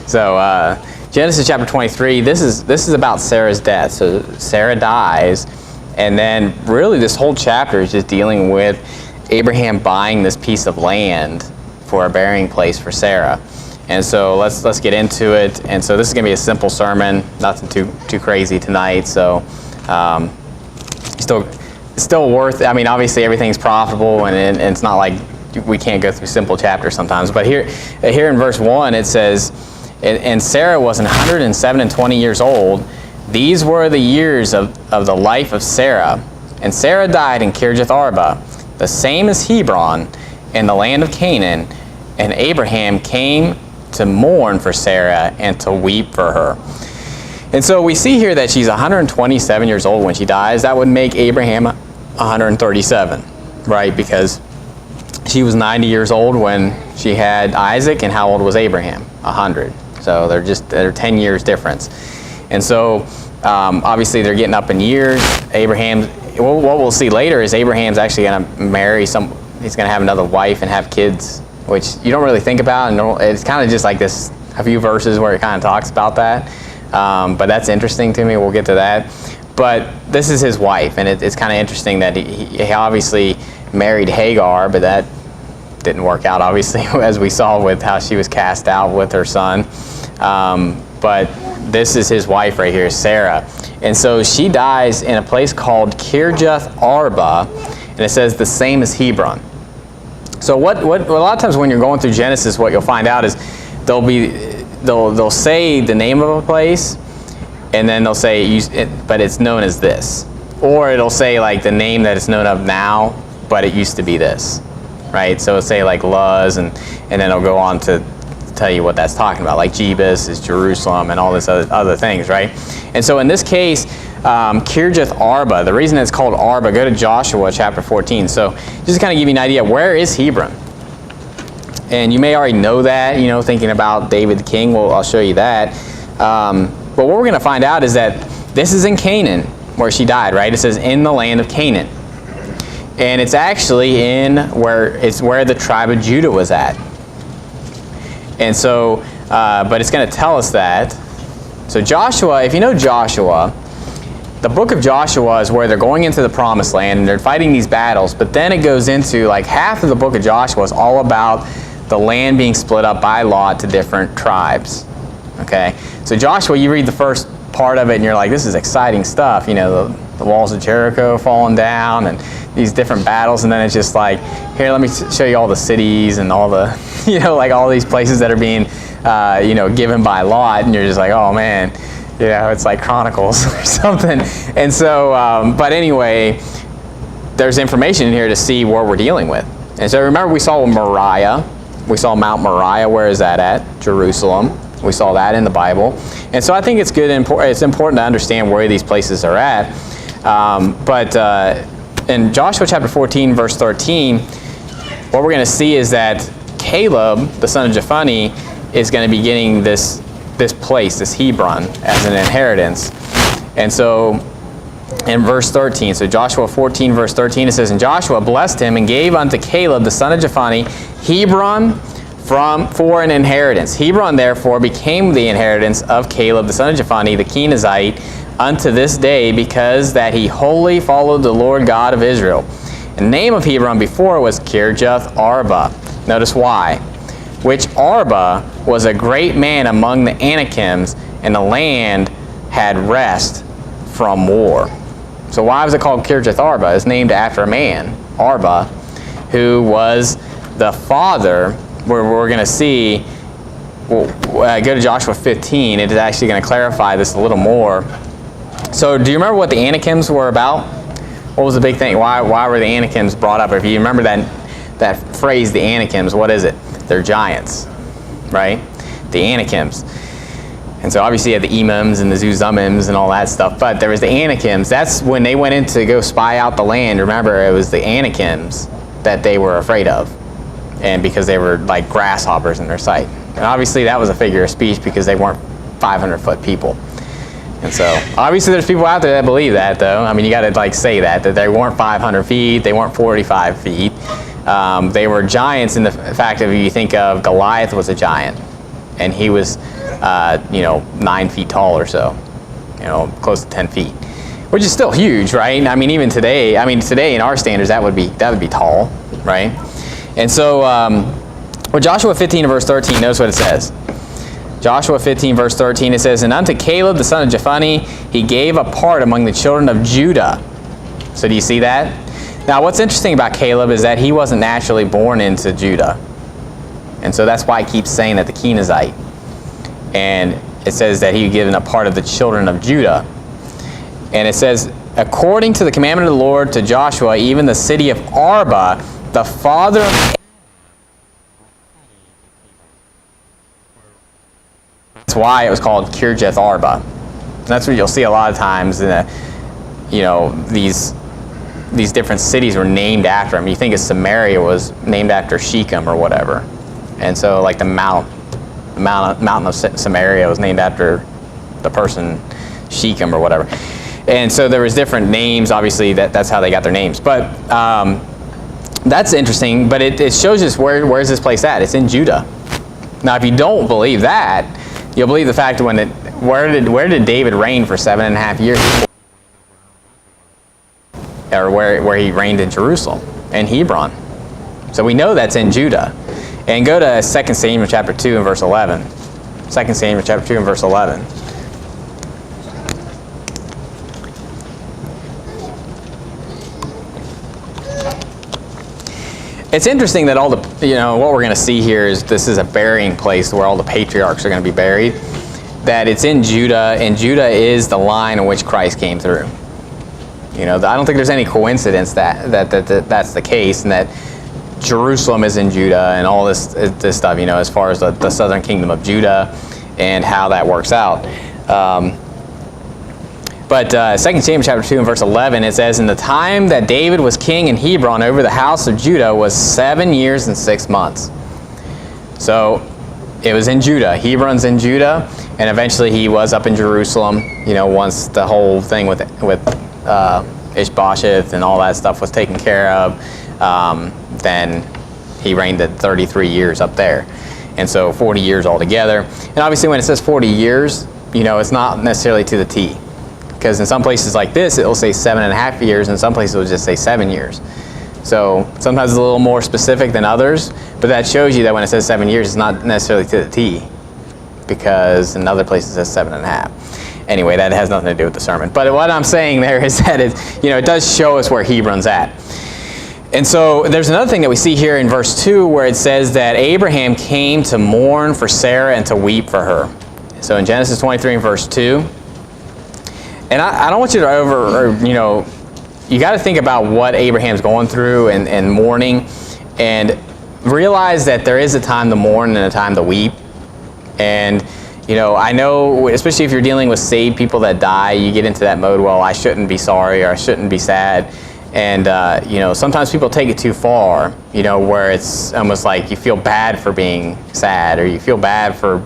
So Genesis chapter 23, this is about Sarah's death. So Sarah dies, and then really this whole chapter is just dealing with Abraham buying this piece of land for a burying place for Sarah. And so let's get into it. And so this is going to be a simple sermon, nothing too crazy tonight. So still worth. I mean, obviously everything's profitable, and it's not like we can't go through simple chapters sometimes. But here in verse 1 it says, and Sarah was 107 and 20 years old. These were the years of the life of Sarah. And Sarah died in Kirjath Arba, the same as Hebron, in the land of Canaan. And Abraham came to mourn for Sarah and to weep for her. And so we see here that she's 127 years old when she dies. That would make Abraham 137, right? Because she was 90 years old when she had Isaac, and how old was Abraham? 100. So they're 10 years difference. And so obviously they're getting up in years. What we'll see later is Abraham's actually going to marry he's going to have another wife and have kids, which you don't really think about. And it's kind of just like this, a few verses where it kind of talks about that. But that's interesting to me. We'll get to that. But this is his wife, and it's kind of interesting that he obviously married Hagar, but that didn't work out, obviously, as we saw with how she was cast out with her son. But this is his wife right here, Sarah. And so she dies in a place called Kirjath Arba, and it says the same as Hebron. So what a lot of times when you're going through Genesis, what you'll find out is they'll say the name of a place, and then they'll say, but it's known as this. Or it'll say like the name that it's known of now, but it used to be this, right? So it'll say like Luz, and then it'll go on to tell you what that's talking about, like Jebus is Jerusalem and all this other things, right? And so in this case, Kirjath Arba, the reason it's called Arba, go to Joshua chapter 14. So just to kind of give you an idea, where is Hebron? And you may already know that, thinking about David the king. Well, I'll show you that. But what we're going to find out is that this is in Canaan, where she died, right? It says in the land of Canaan. And it's actually where the tribe of Judah was at. And so, but it's going to tell us that. So Joshua, if you know Joshua, the book of Joshua is where they're going into the promised land and they're fighting these battles, but then it goes into like half of the book of Joshua is all about the land being split up by lot to different tribes. Okay, so Joshua, you read the first part of it and you're like, this is exciting stuff, the walls of Jericho falling down and these different battles, and then it's just like, here, let me show you all the cities and all the, like all these places that are being, given by lot, and you're just like, oh man, it's like Chronicles or something. And so, but anyway, there's information in here to see what we're dealing with. And so remember, we saw Moriah. We saw Mount Moriah. Where is that at? Jerusalem. We saw that in the Bible. And so I think it's good and it's important to understand where these places are at. But in Joshua chapter 14, verse 13, what we're going to see is that Caleb, the son of Jephunneh, is going to be getting this place, this Hebron, as an inheritance. And so in verse 13, so Joshua 14, verse 13, it says, and Joshua blessed him and gave unto Caleb, the son of Jephunneh, Hebron for an inheritance. Hebron therefore became the inheritance of Caleb, the son of Jephunneh, the Kenizzite, unto this day, because that he wholly followed the Lord God of Israel. And the name of Hebron before was Kirjath Arba. Notice why. Which Arba was a great man among the Anakims, and the land had rest from war. So why was it called Kirjath Arba? It's named after a man, Arba, who was the father, where we're going to see, go to Joshua 15, it is actually going to clarify this a little more. So do you remember what the Anakims were about? What was the big thing? Why were the Anakims brought up? If you remember that phrase, the Anakims, what is it? They're giants, right? The Anakims. And so obviously you had the Emims and the Zuzumims and all that stuff, but there was the Anakims. That's when they went in to go spy out the land. Remember, it was the Anakims that they were afraid of, and because they were like grasshoppers in their sight. And obviously that was a figure of speech because they weren't 500-foot people. And so obviously there's people out there that believe that, though. I mean, you got to like say that they weren't 500 feet, they weren't 45 feet. They were giants in the fact that if you think of Goliath was a giant. and he was, 9 feet tall or so, close to 10 feet, which is still huge, right? I mean, even today, today in our standards, that would be tall, right? And so, with Joshua 15 verse 13, notice what it says. Joshua 15 verse 13, it says, "And unto Caleb the son of Jephunneh he gave a part among the children of Judah." So do you see that? Now what's interesting about Caleb is that he wasn't naturally born into Judah. And so that's why I keep saying that the Kenizzite. And it says that he was given a part of the children of Judah. And it says, "According to the commandment of the Lord to Joshua, even the city of Arba, the father of..." That's why it was called Kirjath Arba. And that's what you'll see a lot of times. These different cities were named after him. You think of Samaria was named after Shechem or whatever, and so like the mountain of Samaria was named after the person Shechem or whatever. And so there was different names. Obviously, that's how they got their names. But that's interesting. But it shows us where is this place at? It's in Judah. Now, if you don't believe that, you'll believe the fact where did David reign for 7.5 years? Or where he reigned in Jerusalem and Hebron. So we know that's in Judah. And go to 2 Samuel chapter 2 and verse 11. 2 Samuel chapter 2 and verse 11. It's interesting that all the, what we're going to see here is this is a burying place where all the patriarchs are going to be buried. That it's in Judah, and Judah is the line in which Christ came through. I don't think there's any coincidence that's the case, and that Jerusalem is in Judah and all this stuff, as far as the southern kingdom of Judah and how that works out. But 2 Samuel chapter 2 and verse 11, it says, "In the time that David was king in Hebron over the house of Judah was 7 years and 6 months." So it was in Judah. Hebron's in Judah, and eventually he was up in Jerusalem, once the whole thing with Ishbosheth and all that stuff was taken care of. Then he reigned at 33 years up there. And so 40 years altogether. And obviously when it says 40 years, it's not necessarily to the T. Because in some places like this, it'll say 7.5 years, and some places it'll just say 7 years. So sometimes it's a little more specific than others, but that shows you that when it says 7 years, it's not necessarily to the T. Because in other places it says 7.5. Anyway, that has nothing to do with the sermon. But what I'm saying there is that it does show us where Hebron's at. And so there's another thing that we see here in verse 2 where it says that Abraham came to mourn for Sarah and to weep for her. So in Genesis 23 and verse 2. And I don't want you to you got to think about what Abraham's going through and mourning, and realize that there is a time to mourn and a time to weep. And I know, especially if you're dealing with saved people that die, you get into that mode, well, I shouldn't be sorry or I shouldn't be sad. And, sometimes people take it too far, where it's almost like you feel bad for being sad, or you feel bad for,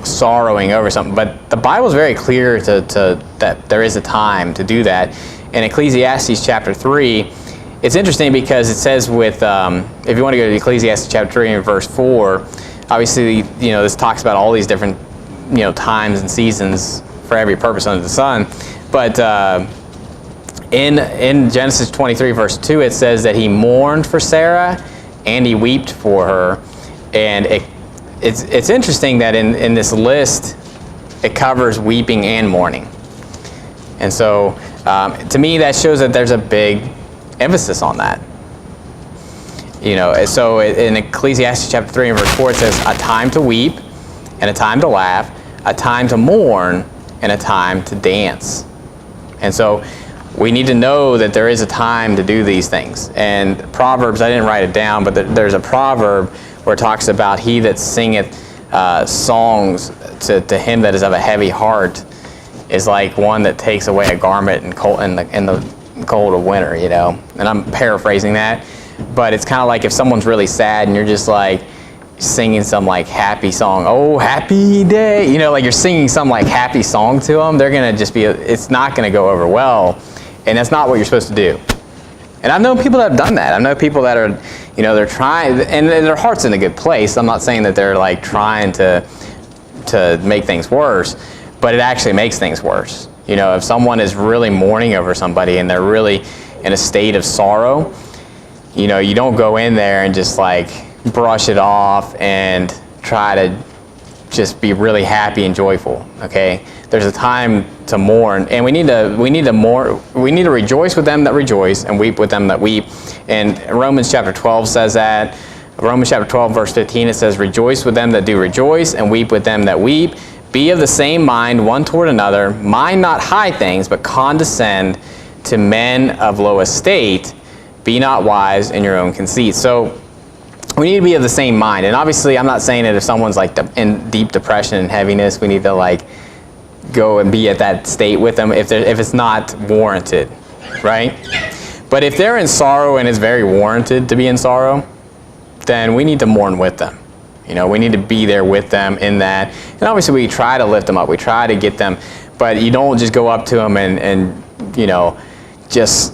sorrowing over something. But the Bible is very clear that there is a time to do that. In Ecclesiastes chapter 3, it's interesting because it says if you want to go to Ecclesiastes chapter 3 and verse 4, obviously, this talks about all these different, times and seasons for every purpose under the sun. But in Genesis 23 verse 2, it says that he mourned for Sarah and he wept for her. And it's interesting that in this list, it covers weeping and mourning. And so, to me, that shows that there's a big emphasis on that. So in Ecclesiastes chapter 3 and verse 4, it says, a time to weep and a time to laugh, a time to mourn and a time to dance. And so we need to know that there is a time to do these things. And Proverbs, I didn't write it down, but there's a proverb where it talks about he that singeth songs to him that is of a heavy heart is like one that takes away a garment in the cold of winter, And I'm paraphrasing that. But it's kind of like if someone's really sad and you're just like singing some like happy song, oh, happy day, like you're singing some like happy song to them, they're going to just it's not going to go over well. And that's not what you're supposed to do. And I've known people that have done that. I've known people that are, they're trying, and their heart's in a good place. I'm not saying that they're like trying to make things worse, but it actually makes things worse. If someone is really mourning over somebody and they're really in a state of sorrow, you don't go in there and just like brush it off and try to just be really happy and joyful. Okay, there's a time to mourn, and we need to rejoice with them that rejoice and weep with them that weep. And Romans chapter 12 says that. Romans chapter 12 verse 15, it says, rejoice with them that do rejoice and weep with them that weep. Be of the same mind one toward another. Mind not high things, but condescend to men of low estate. Be not wise in your own conceit. So we need to be of the same mind. And obviously, I'm not saying that if someone's like in deep depression and heaviness, we need to like go and be at that state with them if it's not warranted, right? But if they're in sorrow and it's very warranted to be in sorrow, then we need to mourn with them. We need to be there with them in that. And obviously, we try to lift them up. We try to get them, but you don't just go up to them and just,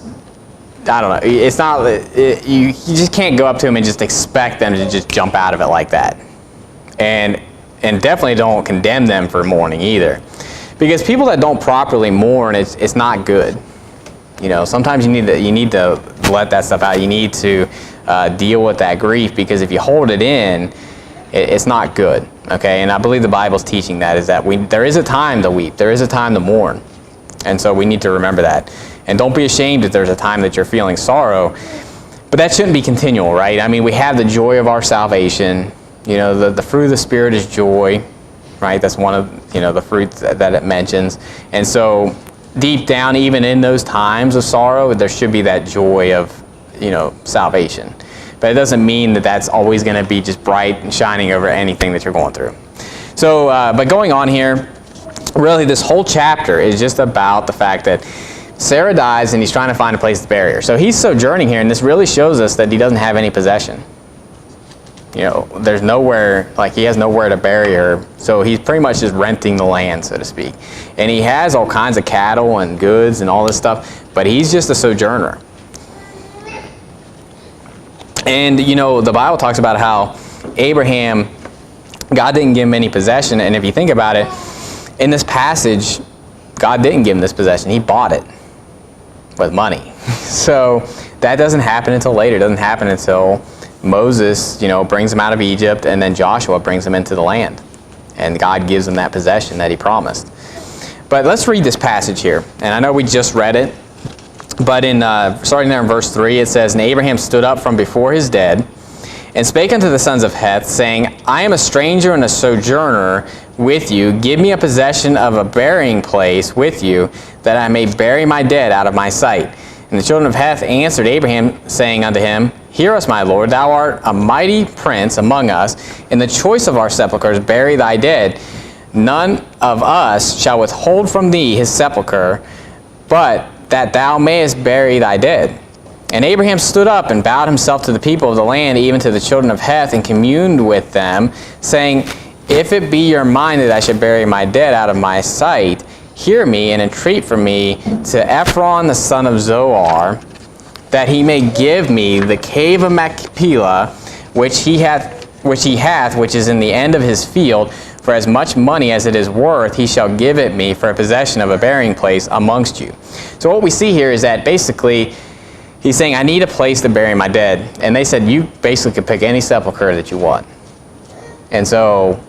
I don't know. It's not, you just can't go up to them and just expect them to just jump out of it like that. And definitely don't condemn them for mourning either. Because people that don't properly mourn, it's not good. Sometimes you need to let that stuff out. You need to deal with that grief, because if you hold it in, it's not good. Okay, and I believe the Bible's teaching that, is that there is a time to weep, there is a time to mourn, and so we need to remember that. And don't be ashamed if there's a time that you're feeling sorrow, but that shouldn't be continual, right? I mean, we have the joy of our salvation. The fruit of the Spirit is joy, right? That's one of the fruits that it mentions, and so deep down, even in those times of sorrow, there should be that joy of salvation. But it doesn't mean that that's always going to be just bright and shining over anything that you're going through. So, but going on here, really this whole chapter is just about the fact that Sarah dies and he's trying to find a place to bury her. So he's sojourning here, and this really shows us that he doesn't have any possession. There's nowhere, like he has nowhere to bury her, so he's pretty much just renting the land, so to speak. And he has all kinds of cattle and goods and all this stuff, but he's just a sojourner. And, the Bible talks about how Abraham, God didn't give him any possession. And if you think about it, in this passage, God didn't give him this possession. He bought it with money. So that doesn't happen until later. It doesn't happen until Moses, brings him out of Egypt, and then Joshua brings him into the land. And God gives him that possession that he promised. But let's read this passage here. And I know we just read it. But starting there in verse 3, it says, and Abraham stood up from before his dead, and spake unto the sons of Heth, saying, I am a stranger and a sojourner with you. Give me a possession of a burying place with you, that I may bury my dead out of my sight. And the children of Heth answered Abraham, saying unto him, Hear us, my lord, thou art a mighty prince among us. In the choice of our sepulchres bury thy dead. None of us shall withhold from thee his sepulchre, but that thou mayest bury thy dead. And Abraham stood up and bowed himself to the people of the land, even to the children of Heth, and communed with them, saying, If it be your mind that I should bury my dead out of my sight, hear me and entreat for me to Ephron the son of Zohar, that he may give me the cave of Machpelah, which he hath, which is in the end of his field. For as much money as it is worth, he shall give it me for a possession of a burying place amongst you. So what we see here is that basically he's saying, I need a place to bury my dead. And they said, you basically could pick any sepulcher that you want. And so,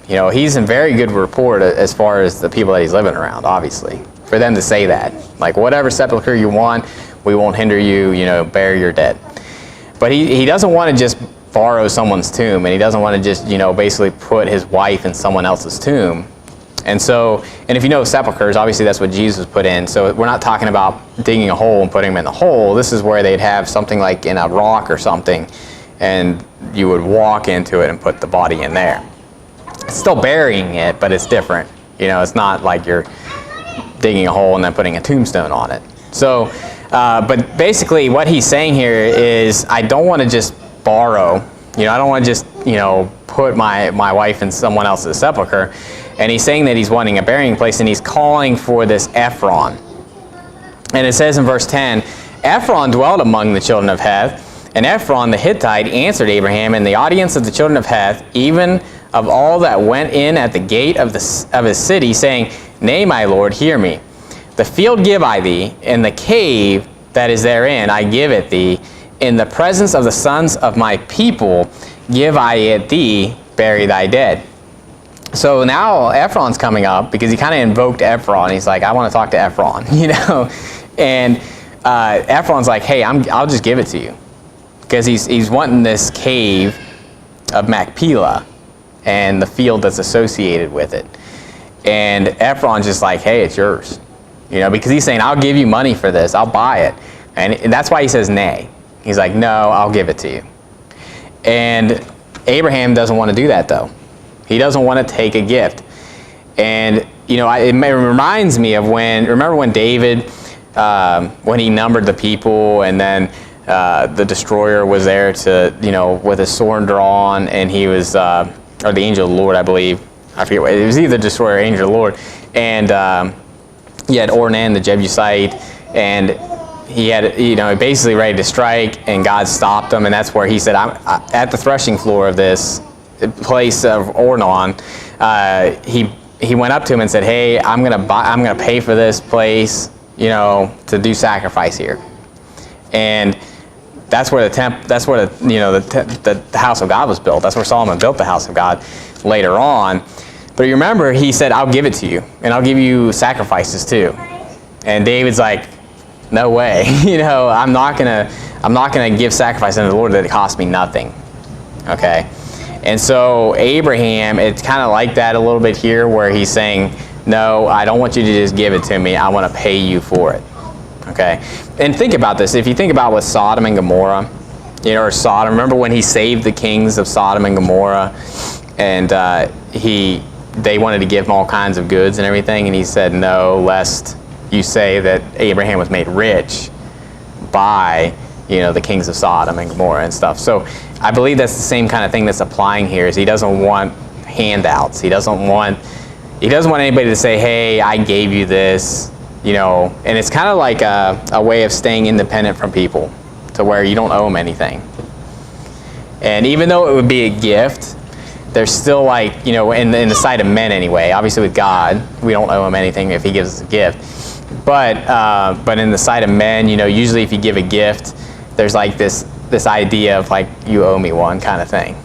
he's in very good rapport as far as the people that he's living around, obviously. For them to say that. Like, whatever sepulcher you want, we won't hinder you, bury your dead. But he doesn't want to just borrow someone's tomb, and he doesn't want to just, basically put his wife in someone else's tomb. And so, and if you know sepulchers, obviously that's what Jesus put in. So we're not talking about digging a hole and putting him in the hole. This is where they'd have something like in a rock or something, and you would walk into it and put the body in there. It's still burying it, but it's different. It's not like you're digging a hole and then putting a tombstone on it. So, but basically what he's saying here is, I don't want to just borrow. I don't want to just, put my wife in someone else's sepulcher. And he's saying that he's wanting a burying place, and he's calling for this Ephron. And it says in verse 10, Ephron dwelt among the children of Heth, and Ephron the Hittite answered Abraham in the audience of the children of Heth, even of all that went in at the gate of his city, saying, Nay, my Lord, hear me. The field give I thee, and the cave that is therein I give it thee. In the presence of the sons of my people give I it thee, bury thy dead. So now Ephron's coming up because he kind of invoked Ephron. He's like, I want to talk to Ephron, And Ephron's like, hey, I'll just give it to you. Because he's wanting this cave of Machpelah and the field that's associated with it. And Ephron's just like, hey, it's yours. Because he's saying, I'll give you money for this. I'll buy it. And that's why he says nay. He's like, no, I'll give it to you. And Abraham doesn't want to do that, though. He doesn't want to take a gift. And, it reminds me of remember when David, when he numbered the people, and then the destroyer was there to, with his sword drawn, and he was, or the angel of the Lord, I believe. I forget what, it was either destroyer or angel of the Lord. And he had Ornan, the Jebusite, and he had, basically ready to strike, and God stopped him, and that's where he said, I'm at the threshing floor of this place of Ornan. He went up to him and said, hey, I'm gonna pay for this place, to do sacrifice here. And that's where the house of God was built. That's where Solomon built the house of God later on. But you remember, he said, I'll give it to you, and I'll give you sacrifices too. And David's like, no way, I'm not gonna give sacrifice unto the Lord that it cost me nothing. Okay. And so Abraham, it's kind of like that a little bit here, where he's saying, no, I don't want you to just give it to me. I want to pay you for it. Okay? And think about this. If you think about with Sodom and Gomorrah, or Sodom, remember when he saved the kings of Sodom and Gomorrah, and they wanted to give him all kinds of goods and everything, and he said, no, lest you say that Abraham was made rich by the kings of Sodom and Gomorrah and stuff. So I believe that's the same kind of thing that's applying here, is he doesn't want handouts. He doesn't want anybody to say, hey, I gave you this, and it's kind of like a way of staying independent from people, to where you don't owe them anything. And even though it would be a gift, there's still like, in the sight of men anyway, obviously with God, we don't owe him anything if he gives us a gift. But in the sight of men, usually if you give a gift, there's like this idea of like, you owe me one kind of thing.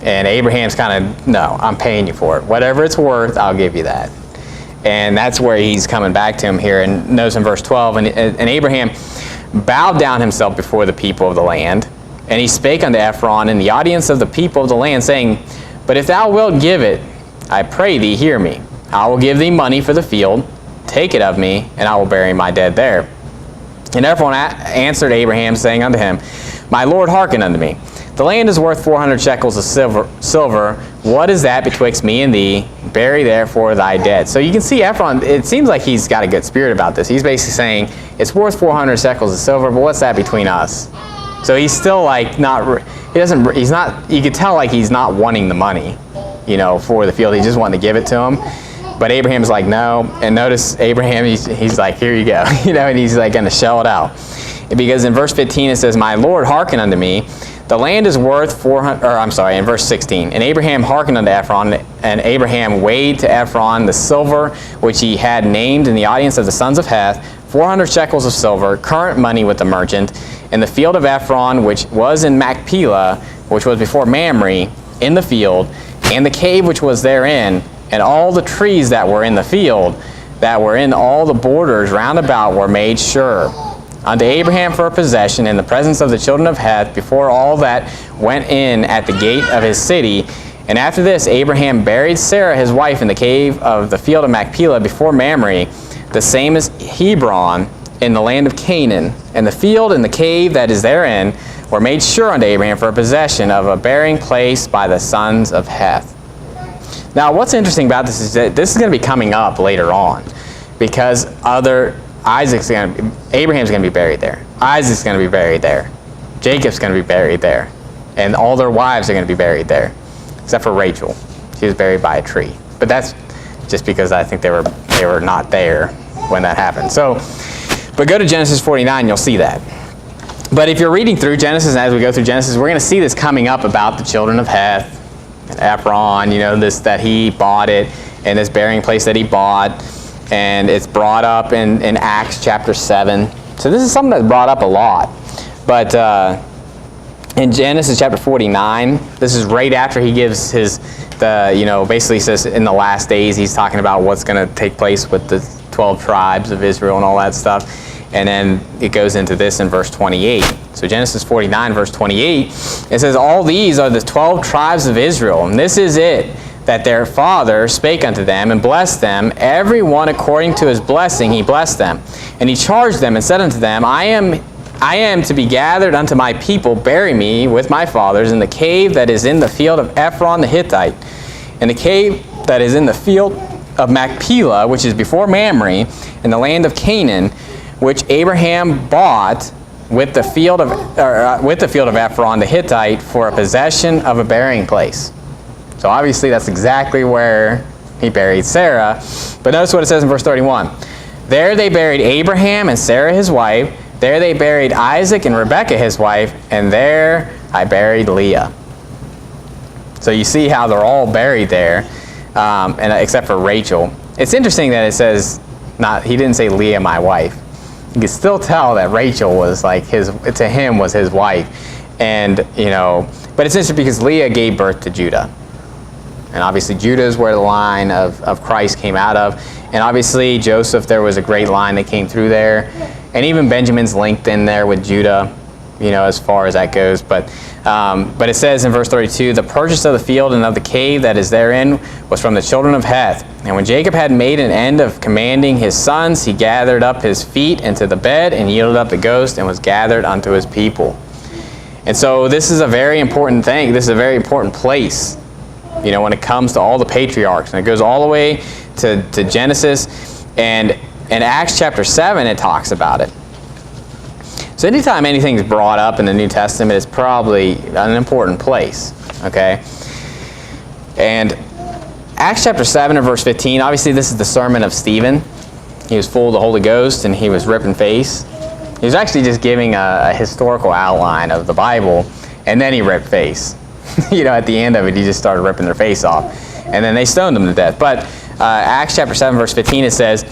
And Abraham's kind of, no, I'm paying you for it. Whatever it's worth, I'll give you that. And that's where he's coming back to him here. And notice in verse 12, and Abraham bowed down himself before the people of the land, and he spake unto Ephron in the audience of the people of the land, saying, But if thou wilt give it, I pray thee, hear me. I will give thee money for the field. Take it of me, and I will bury my dead there. And Ephron answered Abraham, saying unto him, My Lord, hearken unto me. The land is worth 400 shekels of silver. What is that betwixt me and thee? Bury therefore thy dead. So you can see Ephron, it seems like he's got a good spirit about this. He's basically saying, it's worth 400 shekels of silver, but what's that between us? So he's still like you could tell like he's not wanting the money, for the field. He's just wanting to give it to him. But Abraham's like, no. And notice Abraham, he's like, here you go. And he's like going to shell it out. Because in verse 15 it says, My Lord, hearken unto me. The land is worth in verse 16. And Abraham hearkened unto Ephron, and Abraham weighed to Ephron the silver which he had named in the audience of the sons of Heth, 400 shekels of silver, current money with the merchant, and the field of Ephron, which was in Machpelah, which was before Mamre, in the field, and the cave which was therein, and all the trees that were in the field, that were in all the borders round about, were made sure unto Abraham for a possession in the presence of the children of Heth, before all that went in at the gate of his city. And after this Abraham buried Sarah his wife in the cave of the field of Machpelah before Mamre, the same as Hebron, in the land of Canaan. And the field and the cave that is therein were made sure unto Abraham for a possession of a burying place by the sons of Heth. Now what's interesting about this is that this is going to be coming up later on, because Abraham's going to be buried there. Isaac's going to be buried there. Jacob's going to be buried there. And all their wives are going to be buried there. Except for Rachel. She was buried by a tree. But that's just because I think they were not there when that happened. So, But go to Genesis 49, you'll see that. But if you're reading through Genesis, and as we go through Genesis, we're going to see this coming up about the children of Heth, and Ephron, this that he bought it, and this burying place that he bought, and it's brought up in Acts chapter 7. So this is something that's brought up a lot. But in Genesis chapter 49, this is right after he gives basically says in the last days, he's talking about what's going to take place with the 12 tribes of Israel and all that stuff. And then it goes into this in verse 28. So Genesis 49, verse 28, it says, all these are the 12 tribes of Israel, and this is it, that their father spake unto them, and blessed them, every one according to his blessing he blessed them. And he charged them, and said unto them, I am to be gathered unto my people, bury me with my fathers in the cave that is in the field of Ephron the Hittite, in the cave that is in the field of Machpelah, which is before Mamre, in the land of Canaan, which Abraham bought with the field of Ephron the Hittite for a possession of a burying place. So obviously that's exactly where he buried Sarah. But notice what it says in verse 31. There they buried Abraham and Sarah his wife. There they buried Isaac and Rebekah his wife. And there I buried Leah. So you see how they're all buried there, except for Rachel. It's interesting that it says, he didn't say Leah my wife. You can still tell that Rachel was to him was his wife. And, but it's interesting because Leah gave birth to Judah. And obviously Judah is where the line of Christ came out of. And obviously Joseph, there was a great line that came through there. And even Benjamin's linked in there with Judah, as far as that goes. But it says in verse 32, the purchase of the field and of the cave that is therein was from the children of Heth. And when Jacob had made an end of commanding his sons, he gathered up his feet into the bed and yielded up the ghost and was gathered unto his people. And so this is a very important thing. This is a very important place, when it comes to all the patriarchs. And it goes all the way to Genesis. And in Acts chapter 7, it talks about it. So anytime anything's brought up in the New Testament, it's probably an important place, okay? And Acts chapter 7 and verse 15, obviously this is the sermon of Stephen. He was full of the Holy Ghost and he was ripping face. He was actually just giving a historical outline of the Bible, and then he ripped face. At the end of it, he just started ripping their face off. And then they stoned him to death. But Acts chapter 7 verse 15, it says,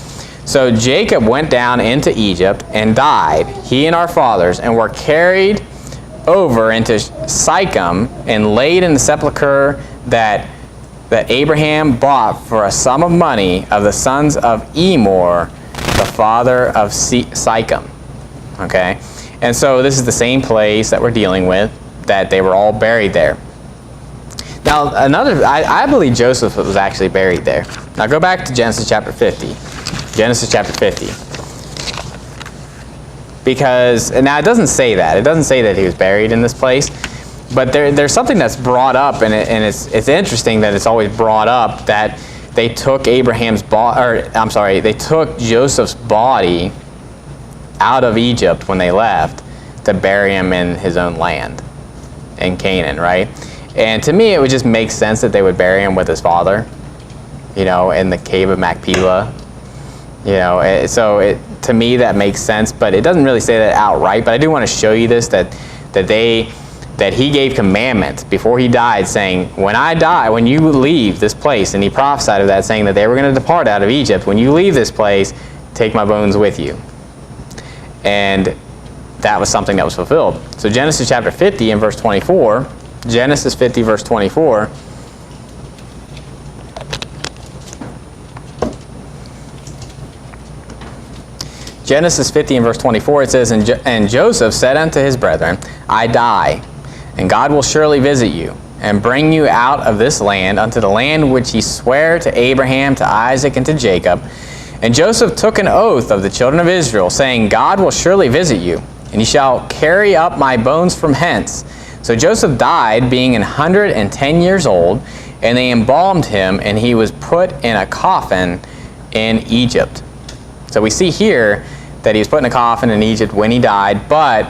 so Jacob went down into Egypt and died, he and our fathers, and were carried over into Sychem and laid in the sepulchre that Abraham bought for a sum of money of the sons of Emor, the father of Sychem. Okay? And so this is the same place that we're dealing with, that they were all buried there. Now, I believe Joseph was actually buried there. Now go back to Genesis chapter 50. Genesis chapter 50. Because, now it doesn't say that. It doesn't say that he was buried in this place. But there's something that's brought up, and it's interesting that it's always brought up that they took they took Joseph's body out of Egypt when they left to bury him in his own land, in Canaan, right? And to me, it would just make sense that they would bury him with his father, in the cave of Machpelah. To me that makes sense, but it doesn't really say that outright. But I do want to show you this, that he gave commandments before he died, saying, when I die, when you leave this place, and he prophesied of that, saying that they were going to depart out of Egypt. When you leave this place, take my bones with you. And that was something that was fulfilled. So Genesis chapter 50 and verse 24, Genesis 50 verse 24, Genesis 50 and verse 24, it says, and Joseph said unto his brethren, I die, and God will surely visit you, and bring you out of this land unto the land which he sware to Abraham, to Isaac, and to Jacob. And Joseph took an oath of the children of Israel, saying, God will surely visit you, and ye shall carry up my bones from hence. So Joseph died, being 110 years old, and they embalmed him, and he was put in a coffin in Egypt. So we see here that he was put in a coffin in Egypt when he died, but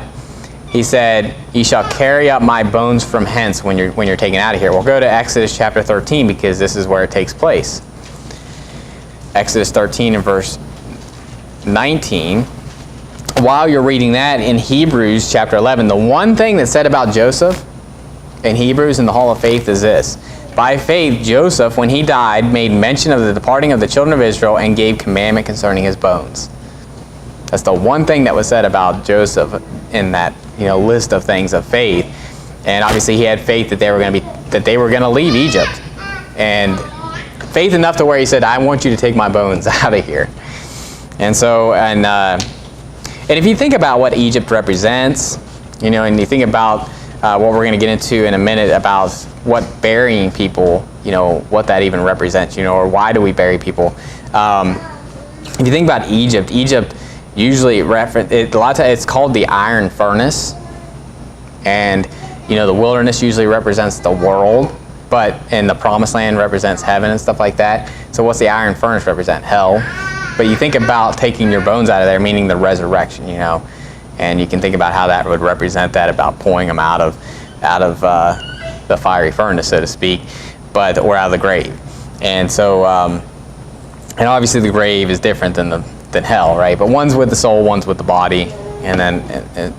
he said, ye shall carry up my bones from hence when you're taken out of here. We'll go to Exodus chapter 13, because this is where it takes place. Exodus 13 and verse 19. while you're reading that, in Hebrews chapter 11, the one thing that's said about Joseph in Hebrews in the Hall of Faith is this. By faith, Joseph, when he died, made mention of the departing of the children of Israel and gave commandment concerning his bones. That's the one thing that was said about Joseph in that list of things of faith. And obviously he had faith that they were going to leave Egypt. And faith enough to where he said, I want you to take my bones out of here. And so, and if you think about what Egypt represents, and you think about what we're going to get into in a minute about what burying people, what that even represents, or why do we bury people. If you think about Egypt usually a lot of times it's called the iron furnace. And, the wilderness usually represents the world, and the promised land represents heaven and stuff like that. So what's the iron furnace represent? Hell. But you think about taking your bones out of there, meaning the resurrection, and you can think about how that would represent that, about pulling them out of the fiery furnace, so to speak, or out of the grave. And so, and obviously the grave is different than hell, right? But one's with the soul, one's with the body, and then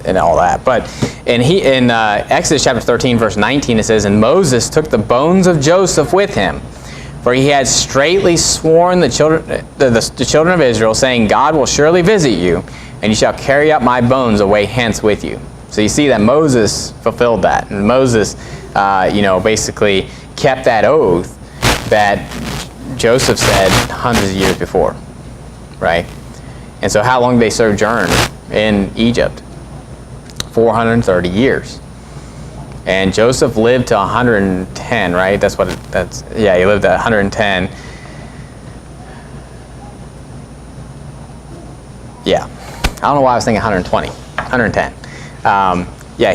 and all that. But in Exodus chapter 13, verse 19, it says, "And Moses took the bones of Joseph with him, for he had straitly sworn the children of Israel, saying, God will surely visit you, and you shall carry up my bones away hence with you." So you see that Moses fulfilled that. And Moses, basically kept that oath that Joseph said hundreds of years before, right? And so how long did they sojourn in Egypt? 430 years. And Joseph lived to 110, right? He lived at 110. Yeah. I don't know why I was thinking 120. 110.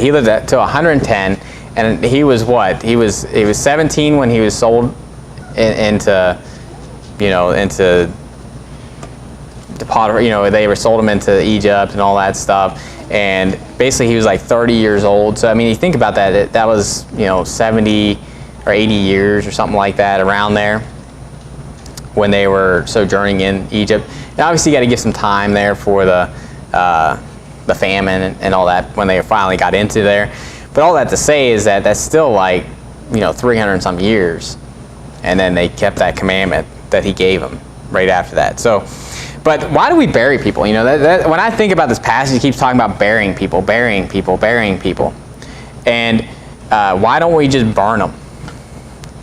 He lived to 110, and he was what? He was 17 when he was sold into Potiphar. They sold him into Egypt and all that stuff. And basically he was like 30 years old. So, you think about that, that was, 70 or 80 years or something like that, around there, when they were sojourning in Egypt. And obviously you got to give some time there for the famine and all that when they finally got into there. But all that to say is that that's still like, 300 and some years. And then they kept that commandment that he gave them right after that. So, but why do we bury people? When I think about this passage, it keeps talking about burying people. And why don't we just burn them?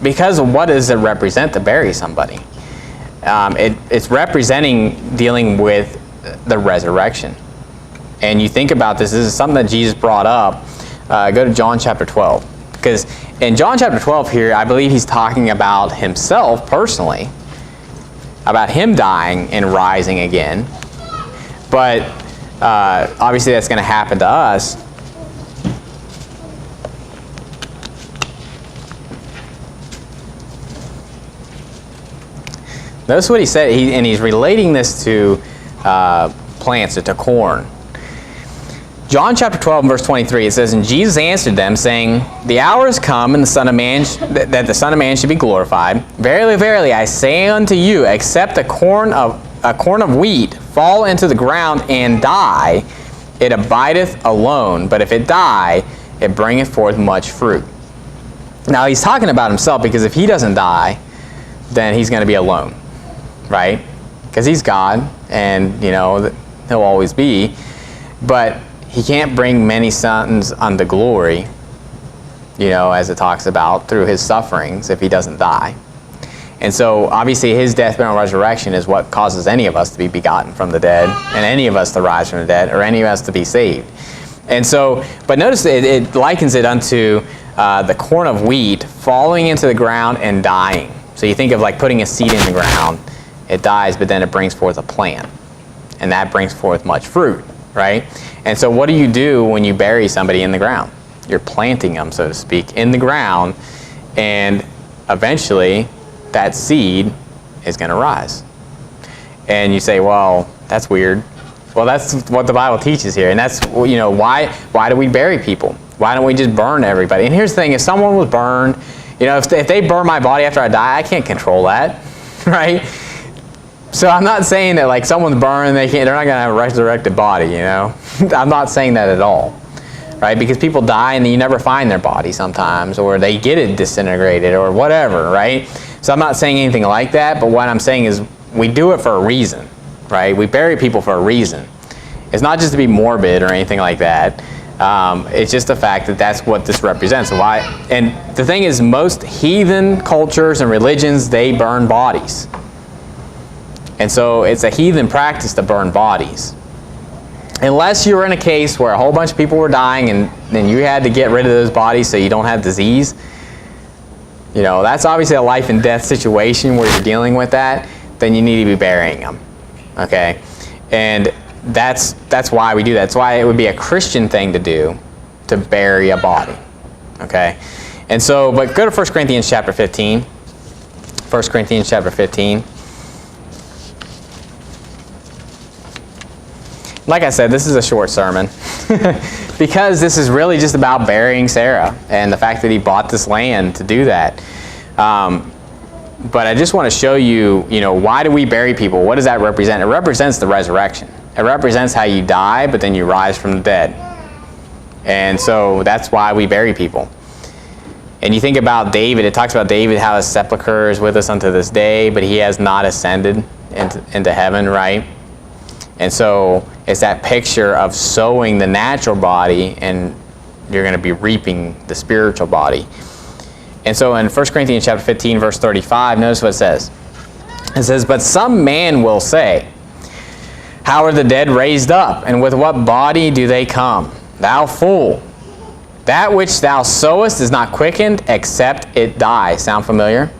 Because what does it represent to bury somebody? It's representing dealing with the resurrection. And you think about this is something that Jesus brought up. Go to John chapter 12. Because in John chapter 12 here, I believe he's talking about himself personally, about him dying and rising again. But obviously that's going to happen to us. Notice what he said, and he's relating this to plants, or to corn. John chapter 12, verse 23, it says, "And Jesus answered them, saying, The hour is come, and that the Son of Man should be glorified. Verily, verily, I say unto you, except a corn of wheat fall into the ground and die, it abideth alone. But if it die, it bringeth forth much fruit." Now he's talking about himself, because if he doesn't die, then he's going to be alone, right? Because he's God, and he'll always be. But he can't bring many sons unto glory, as it talks about, through his sufferings, if he doesn't die. And so, obviously, his death, burial, and resurrection is what causes any of us to be begotten from the dead, and any of us to rise from the dead, or any of us to be saved. And so, but notice it likens it unto the corn of wheat falling into the ground and dying. So you think of like putting a seed in the ground, it dies, but then it brings forth a plant, and that brings forth much fruit. Right? And so what do you do when you bury somebody in the ground? You're planting them, so to speak, in the ground, and eventually that seed is going to rise. And you say, well, that's weird. Well, that's what the Bible teaches here. And that's, why do we bury people? Why don't we just burn everybody? And here's the thing, if someone was burned, if they burn my body after I die, I can't control that, right? So I'm not saying that like someone's burned, they're not going to have a resurrected body, you know. I'm not saying that at all, right? Because people die and you never find their body sometimes, or they get it disintegrated or whatever, right? So I'm not saying anything like that, but what I'm saying is we do it for a reason, right? We bury people for a reason. It's not just to be morbid or anything like that. It's just the fact that that's what this represents. Why? And the thing is, most heathen cultures and religions, they burn bodies. And so it's a heathen practice to burn bodies. Unless you were in a case where a whole bunch of people were dying and then you had to get rid of those bodies so you don't have disease. You know, that's obviously a life and death situation where you're dealing with that. Then you need to be burying them. Okay? And that's why we do that. That's why it would be a Christian thing to do, to bury a body. Okay? And so, but go to 1 Corinthians chapter 15. 1 Corinthians chapter 15. Like I said, this is a short sermon because this is really just about burying Sarah and the fact that he bought this land to do that. But I just want to show you, why do we bury people? What does that represent? It represents the resurrection. It represents how you die, but then you rise from the dead. And so that's why we bury people. And you think about David, it talks about David, how his sepulcher is with us unto this day, but he has not ascended into heaven, right? And so it's that picture of sowing the natural body and you're going to be reaping the spiritual body. And so in 1 Corinthians chapter 15, verse 35, notice what it says. It says, "But some man will say, how are the dead raised up? And with what body do they come? Thou fool, that which thou sowest is not quickened except it die." Sound familiar?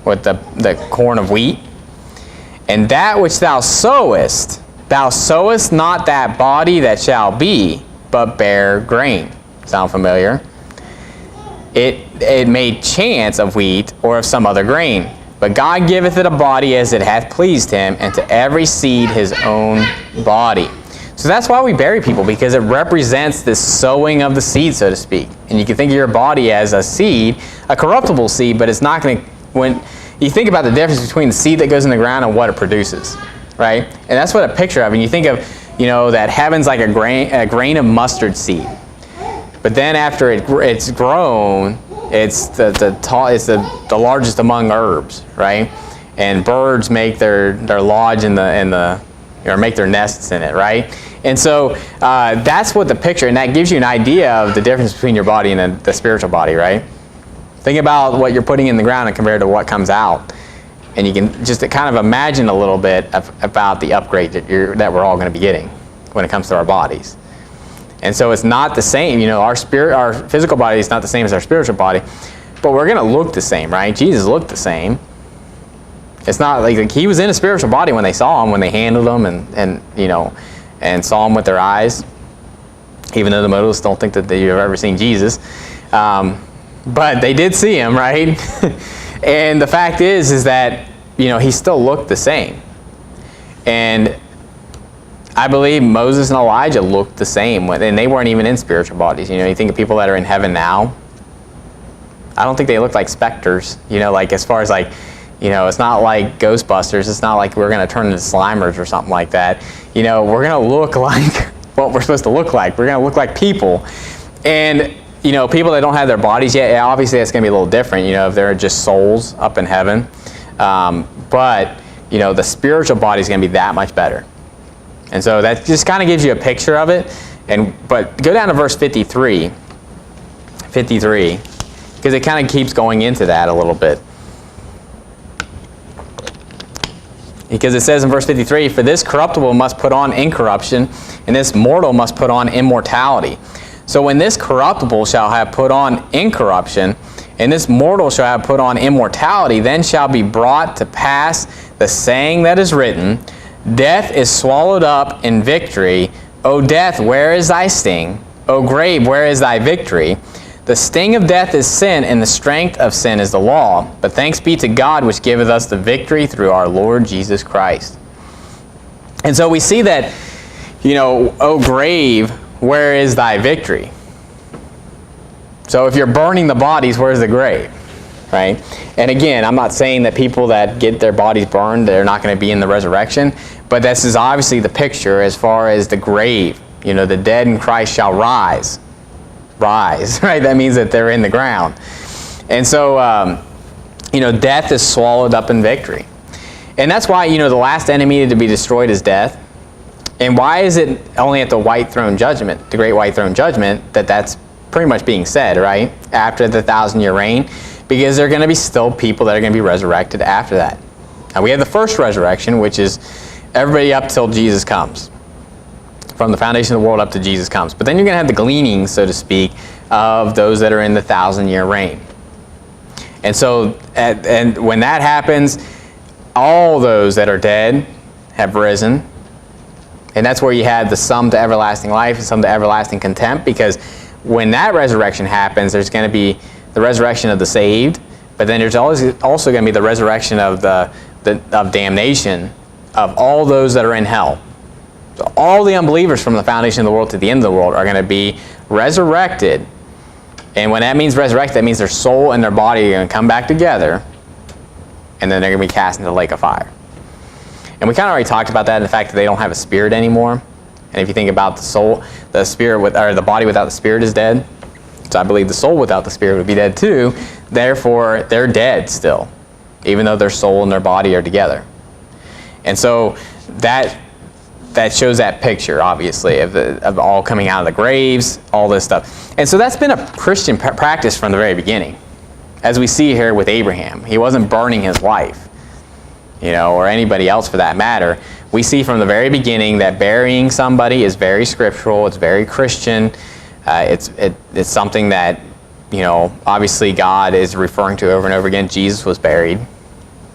With the corn of wheat. "And that which thou sowest not that body that shall be, but bare grain." Sound familiar? It made chance of wheat or of some other grain. "But God giveth it a body as it hath pleased him, and to every seed his own body." So that's why we bury people, because it represents this sowing of the seed, so to speak. And you can think of your body as a seed, a corruptible seed, but it's not going to, when you think about the difference between the seed that goes in the ground and what it produces, right? And that's what a picture of. And you think of, that heaven's like a grain of mustard seed. But then after it's grown, it's the largest among herbs, right? And birds make their lodge or make their nests in it, right? And so that's what the picture, and that gives you an idea of the difference between your body and the spiritual body, right? Think about what you're putting in the ground and compared to what comes out. And you can just kind of imagine a little bit about the upgrade that we're all going to be getting when it comes to our bodies. And so it's not the same. Our physical body is not the same as our spiritual body, but we're going to look the same, right? Jesus looked the same. It's not like he was in a spiritual body when they saw him, when they handled him and saw him with their eyes, even though the modalists don't think that they've ever seen Jesus. But they did see him, right? And the fact is that, he still looked the same. And I believe Moses and Elijah looked the same, and they weren't even in spiritual bodies. You think of people that are in heaven now. I don't think they look like specters, like as far as like, it's not like Ghostbusters. It's not like we're going to turn into Slimers or something like that. We're going to look like what we're supposed to look like. We're going to look like people. And, people that don't have their bodies yet, obviously that's going to be a little different, if they're just souls up in heaven. But, the spiritual body is going to be that much better. And so that just kind of gives you a picture of it. But go down to verse 53. 53. Because it kind of keeps going into that a little bit. Because it says in verse 53, "For this corruptible must put on incorruption, and this mortal must put on immortality. So when this corruptible shall have put on incorruption, and this mortal shall have put on immortality, then shall be brought to pass the saying that is written, Death is swallowed up in victory. O death, where is thy sting? O grave, where is thy victory? The sting of death is sin, and the strength of sin is the law. But thanks be to God, which giveth us the victory through our Lord Jesus Christ." And so we see that, O grave, where is thy victory? So if you're burning the bodies, where's the grave? right? And again, I'm not saying that people that get their bodies burned, they're not going to be in the resurrection, but this is obviously the picture as far as the grave. You know, the dead in Christ shall rise, right? That means that they're in the ground. And so, you know, death is swallowed up in victory. And that's why, you know, the last enemy to be destroyed is death. And why is it only at the white throne judgment, the great white throne judgment, that's pretty much being said, right? After the 1,000-year reign, because there are going to be still people that are going to be resurrected after that. Now, we have the first resurrection, which is everybody up till Jesus comes. From the foundation of the world up to Jesus comes. But then you're going to have the gleanings, so to speak, of those that are in the 1,000-year reign. And so, and when that happens, all those that are dead have risen. And that's where you have the some to everlasting life and some to everlasting contempt, because when that resurrection happens, there's going to be the resurrection of the saved, but then there's also going to be the resurrection of of damnation of all those that are in hell. So all the unbelievers from the foundation of the world to the end of the world are going to be resurrected. And when that means resurrected, that means their soul and their body are going to come back together, and then they're going to be cast into the lake of fire. And we kind of already talked about that in the fact that they don't have a spirit anymore. And if you think about the soul, the spirit or the body without the spirit is dead. So I believe the soul without the spirit would be dead too. Therefore, they're dead still, even though their soul and their body are together. And so that shows that picture, obviously, of all coming out of the graves, all this stuff. And so that's been a Christian practice from the very beginning. As we see here with Abraham, he wasn't burning his wife, you know, or anybody else for that matter. We see from the very beginning that burying somebody is very scriptural. It's very Christian. It's something that, you know, obviously God is referring to over and over again. Jesus was buried,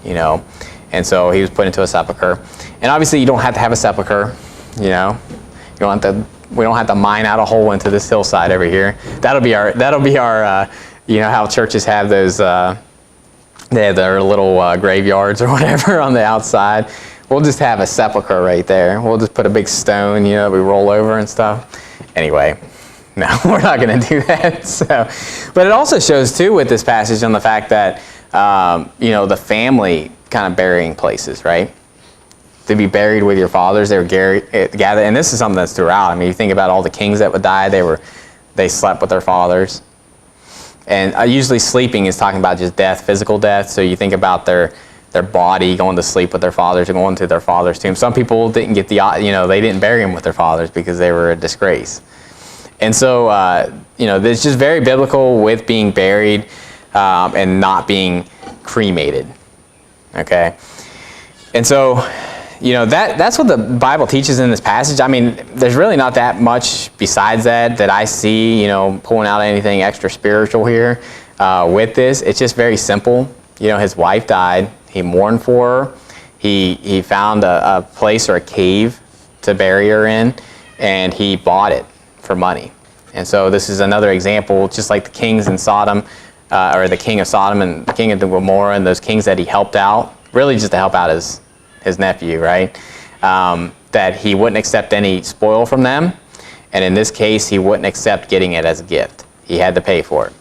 you know, and so he was put into a sepulcher. And obviously, you don't have to have a sepulcher, you know. We don't have to mine out a hole into this hillside over here. That'll be our. You know how churches have those. They have their little graveyards or whatever on the outside. We'll just have a sepulcher right there. We'll just put a big stone, you know, that we roll over and stuff. Anyway, no, we're not going to do that. So, but it also shows too with this passage on the fact that you know, the family kind of burying places, right? To be buried with your fathers, they were gathered, and this is something that's throughout. I mean, you think about all the kings that would die; they slept with their fathers. And usually sleeping is talking about just death, physical death. So you think about their body going to sleep with their fathers and going to their father's tomb. Some people didn't get they didn't bury them with their fathers because they were a disgrace. And so, you know, it's just very biblical with being buried and not being cremated. Okay? And so, you know, that's what the Bible teaches in this passage. I mean, there's really not that much besides that I see, you know, pulling out anything extra spiritual here with this. It's just very simple. You know, his wife died. He mourned for her. He found a place or a cave to bury her in, and he bought it for money. And so this is another example, just like the kings in Sodom, or the king of Sodom and the king of Gomorrah and those kings that he helped out, really just to help out his nephew, right? That he wouldn't accept any spoil from them. And in this case, he wouldn't accept getting it as a gift. He had to pay for it.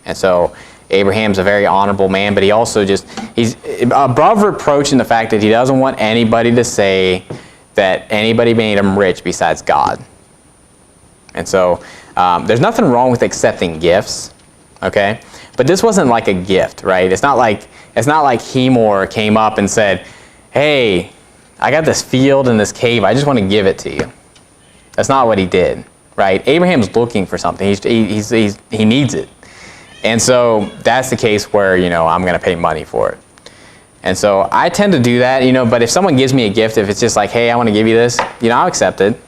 And so Abraham's a very honorable man, but he also he's above reproach in the fact that he doesn't want anybody to say that anybody made him rich besides God. And so there's nothing wrong with accepting gifts, okay? But this wasn't like a gift, right? It's not like Hemor came up and said, hey, I got this field and this cave. I just want to give it to you. That's not what he did, right? Abraham's looking for something. He needs it. And so that's the case where, you know, I'm going to pay money for it. And so I tend to do that, you know, but if someone gives me a gift, if it's just like, hey, I want to give you this, you know, I'll accept it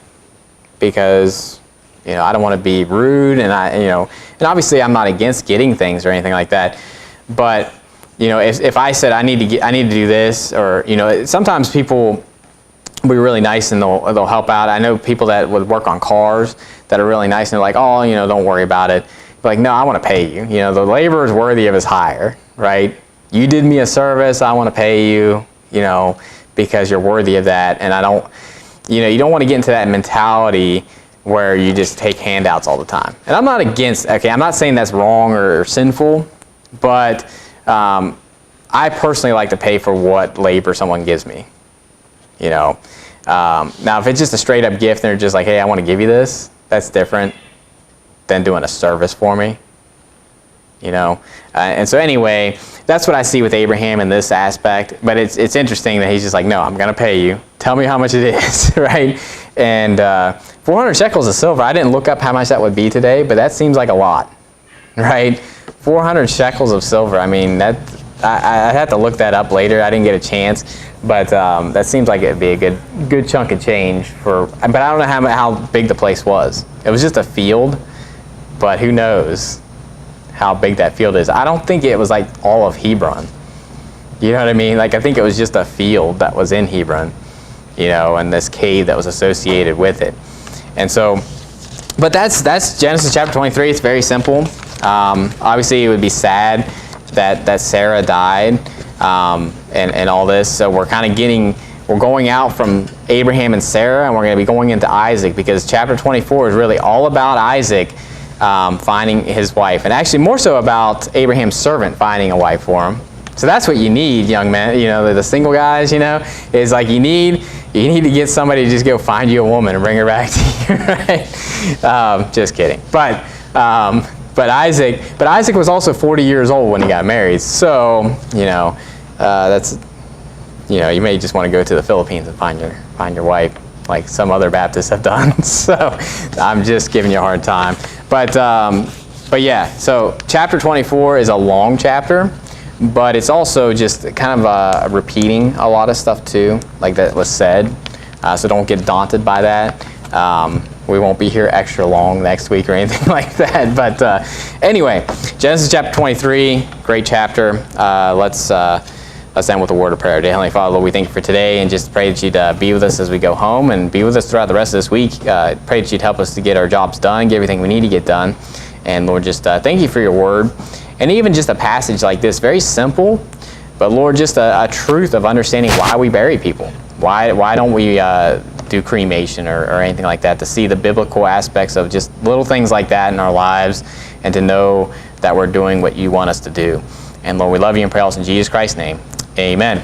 because, you know, I don't want to be rude and and obviously I'm not against getting things or anything like that. But, you know, if I said I need to do this, or, you know, sometimes people will be really nice and they'll help out. I know people that would work on cars that are really nice and they're like, oh, you know, don't worry about it. Like, no, I want to pay you. You know, the laborer is worthy of his hire, right? You did me a service, I want to pay you, you know, because you're worthy of that. And I don't, you know, you don't want to get into that mentality where you just take handouts all the time. And I'm not against, okay, I'm not saying that's wrong or sinful, but I personally like to pay for what labor someone gives me. You know, now if it's just a straight up gift and they're just like, hey, I want to give you this, that's different than doing a service for me. You know, and so anyway, that's what I see with Abraham in this aspect. But it's interesting that he's just like, no, I'm going to pay you. Tell me how much it is, right? And 400 shekels of silver, I didn't look up how much that would be today, but that seems like a lot, right? 400 shekels of silver, I mean, that I'd have to look that up later. I didn't get a chance, but that seems like it'd be a good chunk of change for. But I don't know how big the place was. It was just a field, but who knows how big that field is. I don't think it was like all of Hebron. You know what I mean? Like I think it was just a field that was in Hebron, you know, and this cave that was associated with it. And so, but that's Genesis chapter 23. It's very simple. Obviously, it would be sad that Sarah died and all this. So we're going out from Abraham and Sarah, and we're going to be going into Isaac, because chapter 24 is really all about Isaac finding his wife, and actually more so about Abraham's servant finding a wife for him. So that's what you need, young men. You know, the single guys. You know, is like you need to get somebody to just go find you a woman and bring her back to you. Right? Just kidding. But Isaac was also 40 years old when he got married. So you know, you may just want to go to the Philippines and find your wife, like some other Baptists have done. So I'm just giving you a hard time. But yeah, so chapter 24 is a long chapter, but it's also just kind of repeating a lot of stuff too, like that was said. So don't get daunted by that. We won't be here extra long next week or anything like that. But anyway, Genesis chapter 23, great chapter. Let's end with a word of prayer. Dear Heavenly Father, Lord, we thank you for today, and just pray that you'd be with us as we go home, and be with us throughout the rest of this week. Pray that you'd help us to get our jobs done, get everything we need to get done. And Lord, just thank you for your word. And even just a passage like this, very simple, but Lord, just a truth of understanding why we bury people. Why don't we do cremation or anything like that, to see the biblical aspects of just little things like that in our lives, and to know that we're doing what you want us to do. And Lord, we love you and pray also in Jesus Christ's name. Amen.